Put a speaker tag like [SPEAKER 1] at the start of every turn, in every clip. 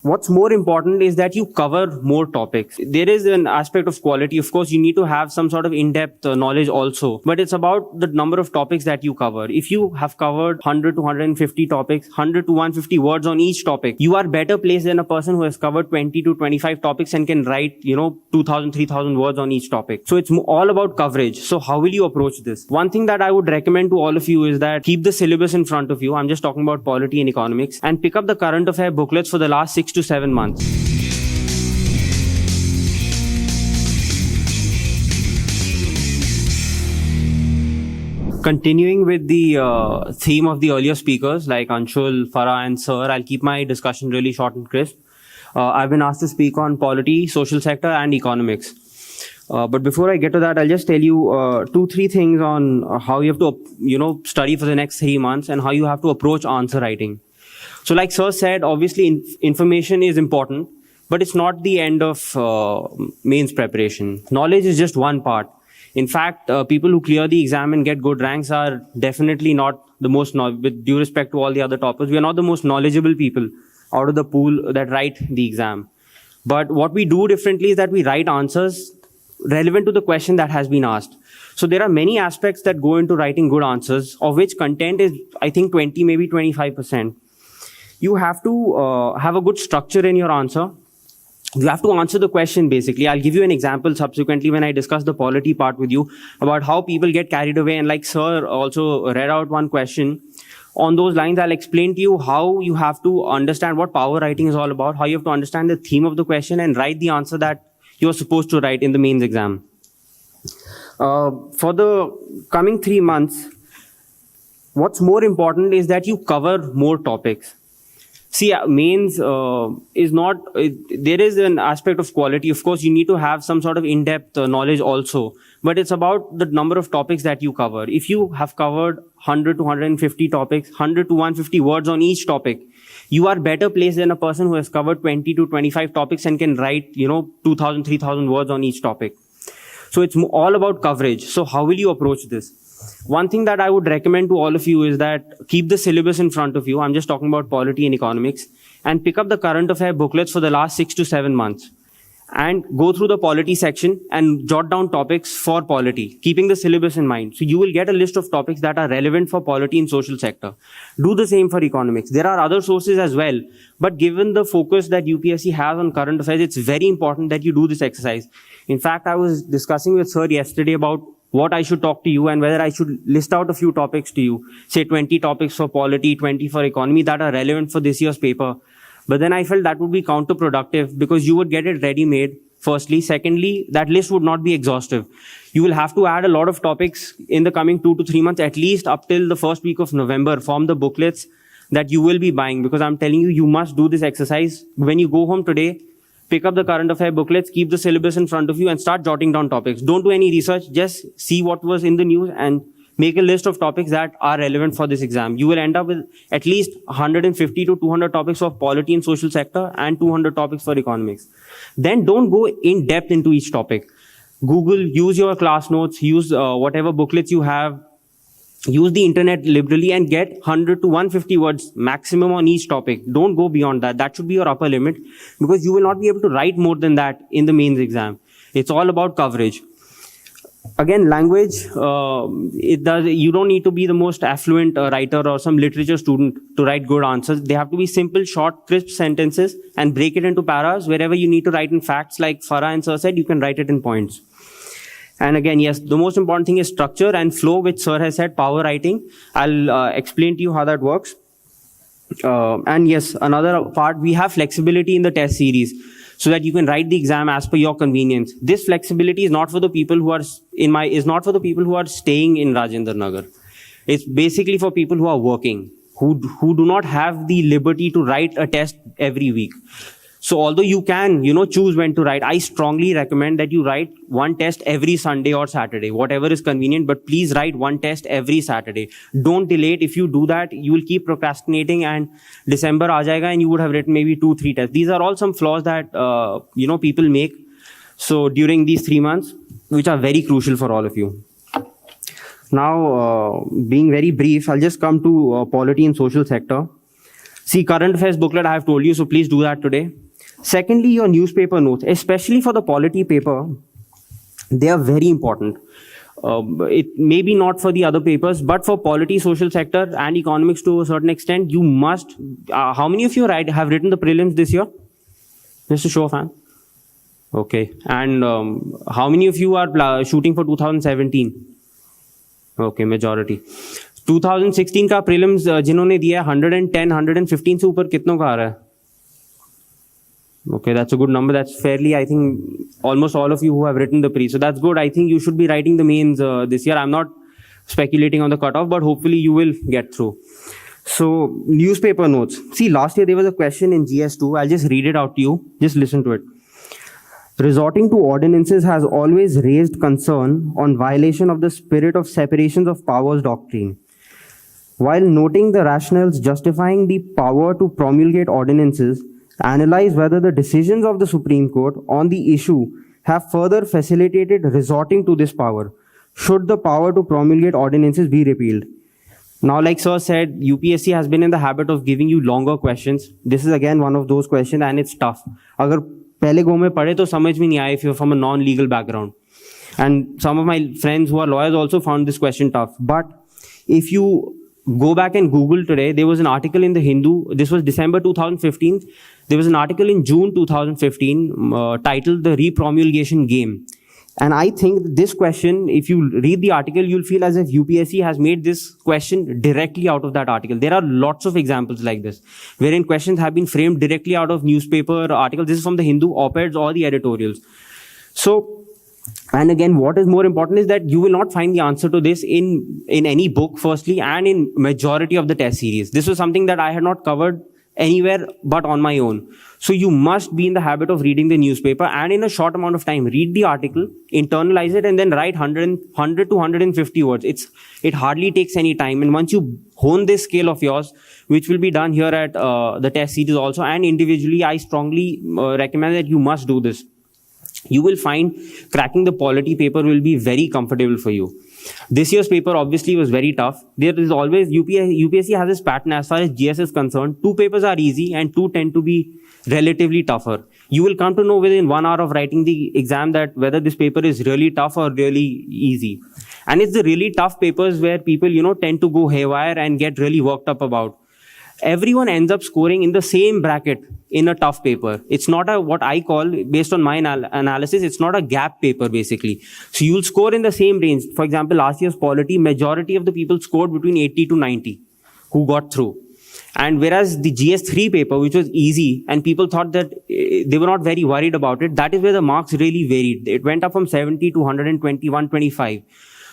[SPEAKER 1] What's more important is that you cover more topics. There is an aspect of quality. Of course, you need to have some sort of in-depth knowledge also, but it's about the number of topics that you cover. If you have covered 100 to 150 topics, 100 to 150 words on each topic, you are better placed than a person who has covered 20 to 25 topics and can write, 2,000, 3,000 words on each topic. So it's all about coverage. So how will you approach this? One thing that I would recommend to all of you is that keep the syllabus in front of you. I'm just talking about polity and economics, and pick up the current affair booklets for the last 6 to 7 months. Continuing with the theme of the earlier speakers like Anshul, Farah and Sir, I'll keep my discussion really short and crisp. I've been asked to speak on polity, social sector and economics. But before I get to that, I'll just tell you 2-3 things on how you have to, study for the next 3 months and how you have to approach answer writing. So like Sir said, obviously information is important, but it's not the end of mains preparation. Knowledge is just one part. In fact, people who clear the exam and get good ranks are definitely not the most, with due respect to all the other toppers, we are not the most knowledgeable people out of the pool that write the exam. But what we do differently is that we write answers relevant to the question that has been asked. So there are many aspects that go into writing good answers, of which content is, I think, 20, maybe 25%. You have to have a good structure in your answer. You have to answer the question basically. I'll give you an example subsequently when I discuss the polity part with you about how people get carried away. And like Sir also read out one question. On those lines, I'll explain to you how you have to understand what power writing is all about, how you have to understand the theme of the question and write the answer that you're supposed to write in the mains exam. For the coming 3 months, what's more important is that you cover more topics. See, mains is not, there is an aspect of quality. Of course, you need to have some sort of in-depth knowledge also, but it's about the number of topics that you cover. If you have covered 100 to 150 topics, 100 to 150 words on each topic, you are better placed than a person who has covered 20 to 25 topics and can write, 2,000, 3,000 words on each topic. So it's all about coverage. So how will you approach this? One thing that I would recommend to all of you is that keep the syllabus in front of you. I'm just talking about polity and economics, and pick up the current affair booklets for the last 6 to 7 months and go through the polity section and jot down topics for polity, keeping the syllabus in mind. So you will get a list of topics that are relevant for polity and social sector. Do the same for economics. There are other sources as well, but given the focus that UPSC has on current affairs, it's very important that you do this exercise. In fact, I was discussing with Sir yesterday about what I should talk to you and whether I should list out a few topics to you, say 20 topics for polity, 20 for economy that are relevant for this year's paper. But then I felt that would be counterproductive because you would get it ready-made, firstly. Secondly, that list would not be exhaustive. You will have to add a lot of topics in the coming 2 to 3 months, at least up till the first week of November, from the booklets that you will be buying, because I'm telling you, you must do this exercise. When you go home today, pick up the current affair booklets, keep the syllabus in front of you and start jotting down topics. Don't do any research, just see what was in the news and make a list of topics that are relevant for this exam. You will end up with at least 150 to 200 topics for polity and social sector and 200 topics for economics. Then don't go in depth into each topic. Google, use your class notes, use whatever booklets you have, use the internet liberally and get 100 to 150 words maximum on each topic. Don't go beyond that. That should be your upper limit because you will not be able to write more than that in the mains exam. It's all about coverage. Again, language, you don't need to be the most affluent writer or some literature student to write good answers. They have to be simple, short, crisp sentences and break it into paras. Wherever you need to write in facts, like Farah and Sir said, you can write it in points. And again, yes, the most important thing is structure and flow, which Sir has said, power writing. I'll explain to you how that works. And yes, another part, we have flexibility in the test series so that you can write the exam as per your convenience. This flexibility is not for the people who are staying in Rajendra Nagar. It's basically for people who are working, who do not have the liberty to write a test every week. So although you can, choose when to write, I strongly recommend that you write one test every Sunday or Saturday, whatever is convenient, but please write one test every Saturday. Don't delay it. If you do that, you will keep procrastinating and December aa jayega and you would have written maybe 2-3 tests. These are all some flaws that, people make. So during these 3 months, which are very crucial for all of you. Now, being very brief, I'll just come to polity and social sector. See, current affairs booklet I have told you, so please do that today. Secondly, your newspaper notes, especially for the polity paper, they are very important. It may be not for the other papers, but for polity, social sector, and economics to a certain extent, you must. How many of you have written the prelims this year? Just a show of hands. Okay. And how many of you are shooting for 2017? Okay, majority. 2016 का prelims जिन्होंने दिया 110, 115 से ऊपर कितनों का आ रहा है? Okay, that's a good number. That's fairly, I think, almost all of you who have written the pre. So that's good. I think you should be writing the mains this year. I'm not speculating on the cutoff, but hopefully you will get through. So newspaper notes. See, last year there was a question in GS2. I'll just read it out to you. Just listen to it. Resorting to ordinances has always raised concern on violation of the spirit of separations of powers doctrine. While noting the rationales justifying the power to promulgate ordinances, analyze whether the decisions of the Supreme Court on the issue have further facilitated resorting to this power, should the power to promulgate ordinances be repealed. Now, like Sir said, UPSC has been in the habit of giving you longer questions. This is again one of those questions and it's tough. Agar pehle go mein padhe to samajh mein nahi aaye if you're from a non-legal background. And some of my friends who are lawyers also found this question tough. But if you go back and Google today, there was an article in the Hindu, this was December 2015, there was an article in June 2015 titled The Repromulgation Game. And I think this question, if you read the article, you'll feel as if UPSC has made this question directly out of that article. There are lots of examples like this, wherein questions have been framed directly out of newspaper articles. This is from the Hindu op-eds or the editorials. So, and again, what is more important is that you will not find the answer to this in any book, firstly, and in majority of the test series. This was something that I had not covered anywhere but on my own. So you must be in the habit of reading the newspaper and in a short amount of time, read the article, internalize it, and then write 100 to 150 words. It hardly takes any time. And once you hone this skill of yours, which will be done here at the test series also, and individually, I strongly recommend that you must do this. You will find cracking the polity paper will be very comfortable for you. This year's paper obviously was very tough. There is always, UPSC has this pattern as far as GS is concerned. 2 papers are easy and 2 tend to be relatively tougher. You will come to know within 1 hour of writing the exam that whether this paper is really tough or really easy. And it's the really tough papers where people, tend to go haywire and get really worked up about. Everyone ends up scoring in the same bracket in a tough paper. It's not what I call, based on my analysis, it's not a gap paper basically. So you'll score in the same range. For example, last year's polity, majority of the people scored between 80 to 90 who got through. And whereas the GS3 paper, which was easy, and people thought that they were not very worried about it, that is where the marks really varied. It went up from 70 to 120, 125.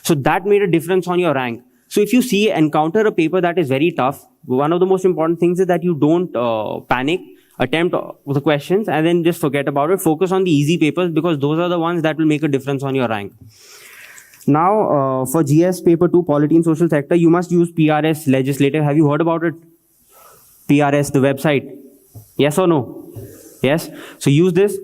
[SPEAKER 1] So that made a difference on your rank. So if you encounter a paper that is very tough, one of the most important things is that you don't panic, attempt the questions, and then just forget about it. Focus on the easy papers because those are the ones that will make a difference on your rank. Now, for GS paper 2, Polity and Social Sector, you must use PRS Legislative. Have you heard about it? PRS, the website. Yes or no? Yes. So use this.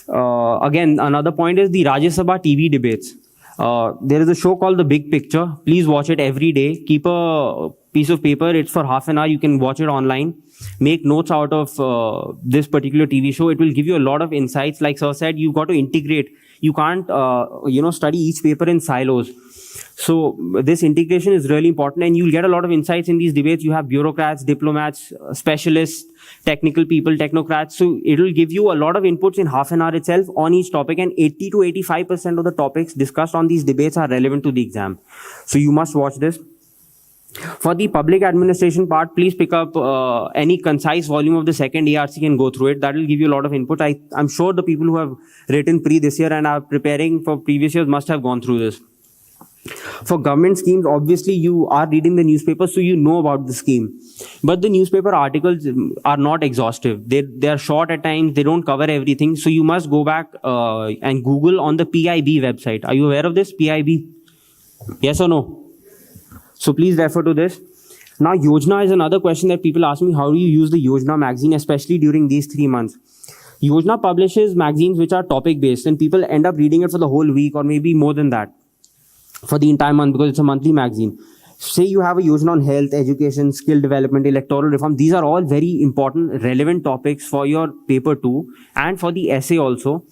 [SPEAKER 1] Again, another point is the Rajya Sabha TV debates. There is a show called The Big Picture. Please watch it every day. Keep a piece of paper. It's for half an hour. You can watch it online. Make notes out of this particular TV show. It will give you a lot of insights. Like Sir said, you've got to integrate. You can't, study each paper in silos. So this integration is really important and you'll get a lot of insights in these debates. You have bureaucrats, diplomats, specialists, technical people, technocrats. So it will give you a lot of inputs in half an hour itself on each topic, and 80 to 85% of the topics discussed on these debates are relevant to the exam. So you must watch this. For the public administration part, please pick up any concise volume of the second ARC and go through it. That will give you a lot of input. I'm sure the people who have written pre this year and are preparing for previous years must have gone through this. For government schemes, obviously you are reading the newspaper, so you know about the scheme. But the newspaper articles are not exhaustive. They are short at times. They don't cover everything. So you must go back and Google on the PIB website. Are you aware of this? PIB? Yes or no? So please refer to this. Now, Yojana is another question that people ask me. How do you use the Yojana magazine, especially during these 3 months? Yojana publishes magazines which are topic based and people end up reading it for the whole week or maybe more than that, for the entire month, because it's a monthly magazine. Say you have a Yojana on health, education, skill development, electoral reform. These are all very important, relevant topics for your paper 2 and for the essay also,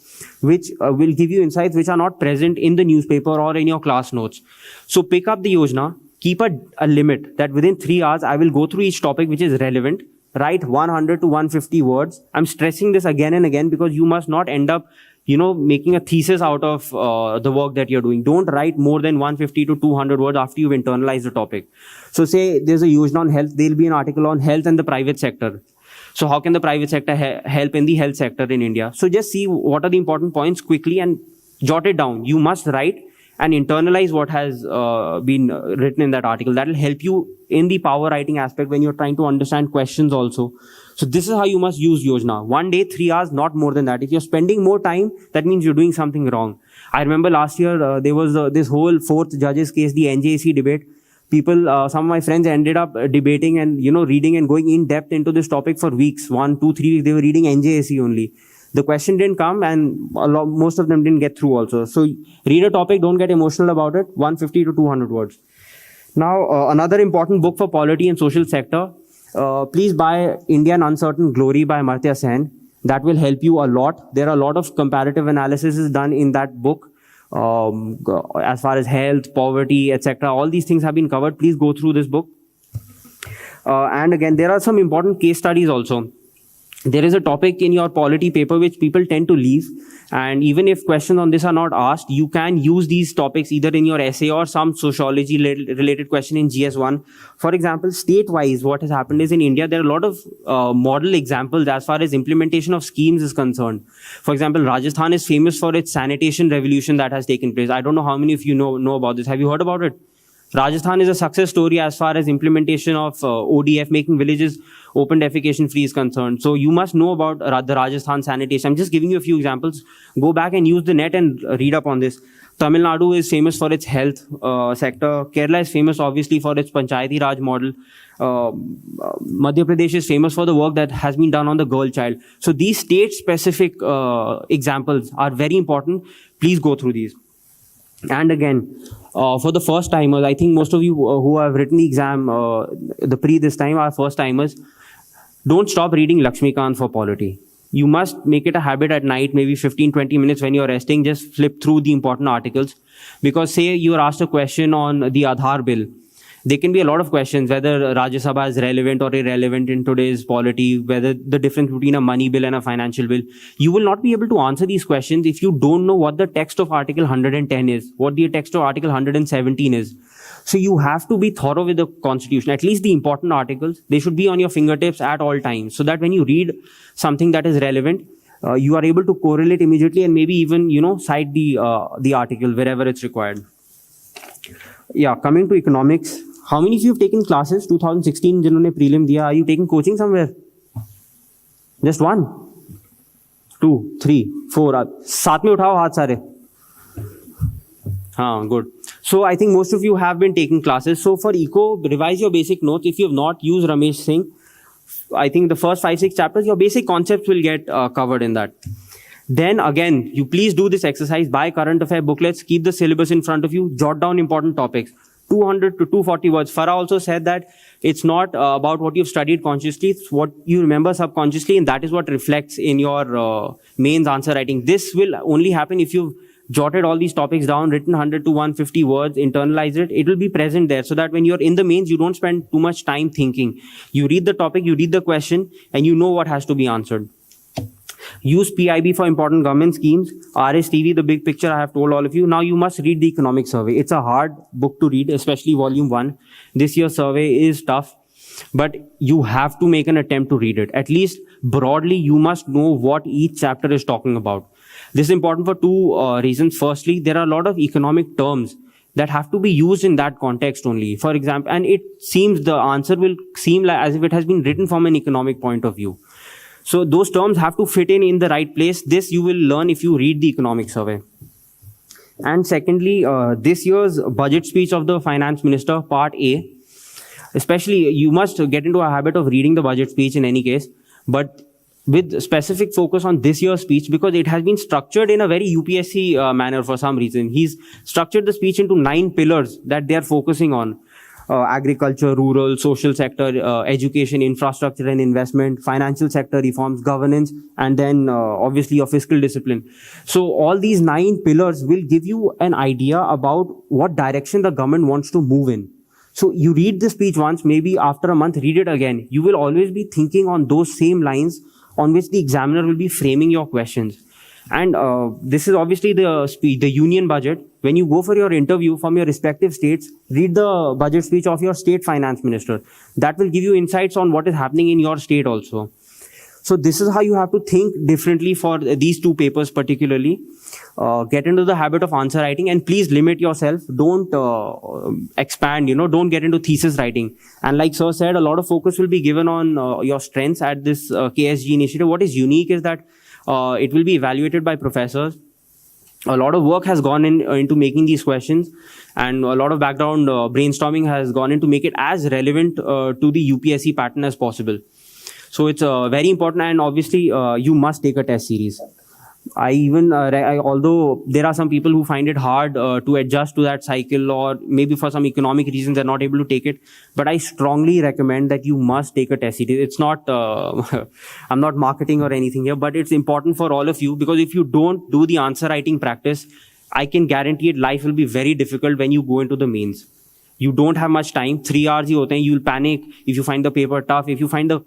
[SPEAKER 1] which will give you insights which are not present in the newspaper or in your class notes. So pick up the Yojana, keep a limit that within 3 hours, I will go through each topic which is relevant, write 100 to 150 words. I'm stressing this again and again because you must not end up making a thesis out of the work that you're doing. Don't write more than 150 to 200 words after you've internalized the topic. So say there's a Yojana on health, there'll be an article on health and the private sector. So how can the private sector help in the health sector in India? So just see what are the important points quickly and jot it down. You must write and internalize what has been written in that article. That will help you in the power writing aspect when you're trying to understand questions also. So this is how you must use Yojana. 1 day, 3 hours, not more than that. If you're spending more time, that means you're doing something wrong. I remember last year, there was this whole 4th judges case, the NJAC debate. People, some of my friends ended up debating and, reading and going in depth into this topic for weeks. 1, 2, 3 weeks, they were reading NJAC only. The question didn't come and most of them didn't get through also. So read a topic, don't get emotional about it, 150 to 200 words. Now, another important book for polity and social sector, please buy Indian Uncertain Glory by Amartya Sen. That will help you a lot. There are a lot of comparative analysis done in that book as far as health, poverty, etc. All these things have been covered. Please go through this book. And again, there are some important case studies also. There is a topic in your polity paper which people tend to leave, and even if questions on this are not asked, you can use these topics either in your essay or some sociology related question in GS1. For example, state-wise, what has happened is in India, there are a lot of model examples as far as implementation of schemes is concerned. For example, Rajasthan is famous for its sanitation revolution that has taken place. I don't know how many of you know about this. Have you heard about it? Rajasthan is a success story as far as implementation of ODF, making villages open defecation free is concerned. So you must know about the Rajasthan sanitation. I'm just giving you a few examples. Go back and use the net and read up on this. Tamil Nadu is famous for its health sector. Kerala is famous obviously for its Panchayati Raj model. Madhya Pradesh is famous for the work that has been done on the girl child. So these state-specific examples are very important. Please go through these. And again, for the first timers, I think most of you who have written the exam, the pre this time are first timers. Don't stop reading Lakshmikant for polity. You must make it a habit at night, maybe 15-20 minutes when you're resting, just flip through the important articles. Because say you're asked a question on the Aadhaar bill. There can be a lot of questions, whether Rajya Sabha is relevant or irrelevant in today's polity, whether the difference between a money bill and a financial bill. You will not be able to answer these questions if you don't know what the text of Article 110 is, what the text of Article 117 is. So you have to be thorough with the Constitution, at least the important articles. They should be on your fingertips at all times, so that when you read something that is relevant, you are able to correlate immediately and maybe even, cite the article wherever it's required. Yeah, coming to economics. How many of you have taken classes 2016 जिन्होंने prelim दिया? Are you taking coaching somewhere? Just 1, 2, 3, 4. साथ में उठाओ हाथ सारे. Good. So I think most of you have been taking classes. So for eco, revise your basic notes. If you have not used Ramesh Singh, I think the first 5-6 chapters, your basic concepts will get covered in that. Then again, you please do this exercise. Buy current affair booklets. Keep the syllabus in front of you. Jot down important topics. 200 to 240 words. Farah also said that it's not about what you've studied consciously, it's what you remember subconsciously, and that is what reflects in your mains answer writing. This will only happen if you've jotted all these topics down, written 100 to 150 words, internalized it. It will be present there so that when you're in the mains, you don't spend too much time thinking. You read the topic, you read the question, and you know what has to be answered. Use PIB for important government schemes. RSTV, the big picture I have told all of you. Now you must read the economic survey. It's a hard book to read, especially volume 1. This year's survey is tough, but you have to make an attempt to read it. At least broadly, you must know what each chapter is talking about. This is important for two reasons. Firstly, there are a lot of economic terms that have to be used in that context only. For example, and it seems the answer will seem like as if it has been written from an economic point of view. So those terms have to fit in the right place. This you will learn if you read the economic survey. And secondly, this year's budget speech of the finance minister, part A, especially you must get into a habit of reading the budget speech in any case, but with specific focus on this year's speech because it has been structured in a very UPSC manner for some reason. He's structured the speech into 9 pillars that they are focusing on. agriculture, rural, social sector, education, infrastructure and investment, financial sector reforms, governance, and then obviously your fiscal discipline. So all these 9 pillars will give you an idea about what direction the government wants to move in. So you read the speech once, maybe after a month, read it again. You will always be thinking on those same lines on which the examiner will be framing your questions. And this is obviously the speech, the union budget. When you go for your interview from your respective states, read the budget speech of your state finance minister. That will give you insights on what is happening in your state also. So this is how you have to think differently for these 2 papers particularly. Get into the habit of answer writing, and please limit yourself. Don't expand, don't get into thesis writing. And like Sir said, a lot of focus will be given on your strengths at this KSG initiative. What is unique is that it will be evaluated by professors. A lot of work has gone into making these questions, and a lot of background brainstorming has gone in to make it as relevant to the UPSC pattern as possible. So it's very important, and obviously you must take a test series. Although there are some people who find it hard to adjust to that cycle, or maybe for some economic reasons they're not able to take it, but I strongly recommend that you must take a test series. It's not, I'm not marketing or anything here, but it's important for all of you, because if you don't do the answer writing practice, I can guarantee it, life will be very difficult when you go into the mains. You don't have much time. 3 hours ही होते हैं. You'll panic if you find the paper tough. If you find the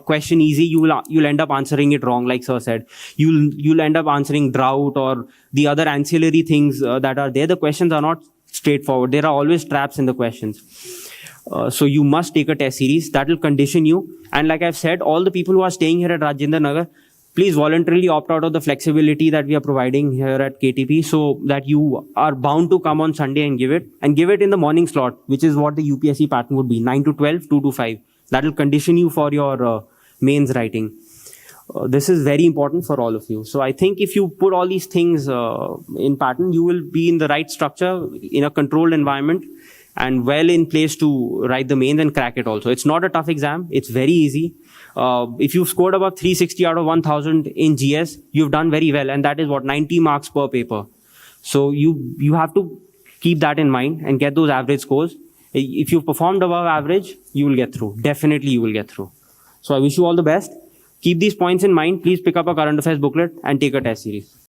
[SPEAKER 1] question easy, you'll end up answering it wrong, like Sir said. You'll end up answering drought or the other ancillary things that are there. The questions are not straightforward. There are always traps in the questions. So you must take a test series. That will condition you. And like I've said, all the people who are staying here at Rajendra Nagar, please voluntarily opt out of the flexibility that we are providing here at KTP, so that you are bound to come on Sunday and give it in the morning slot, which is what the UPSC pattern would be, 9 to 12, 2 to 5. That will condition you for your mains writing. This is very important for all of you. So I think if you put all these things in pattern, you will be in the right structure, in a controlled environment, and well in place to write the mains and crack it also. It's not a tough exam. It's very easy. If you've scored about 360 out of 1000 in GS, you've done very well. And that is what, 90 marks per paper. So you have to keep that in mind and get those average scores. If you've performed above average, you will get through. Definitely you will get through. So I wish you all the best. Keep these points in mind. Please pick up a current affairs booklet and take a test series.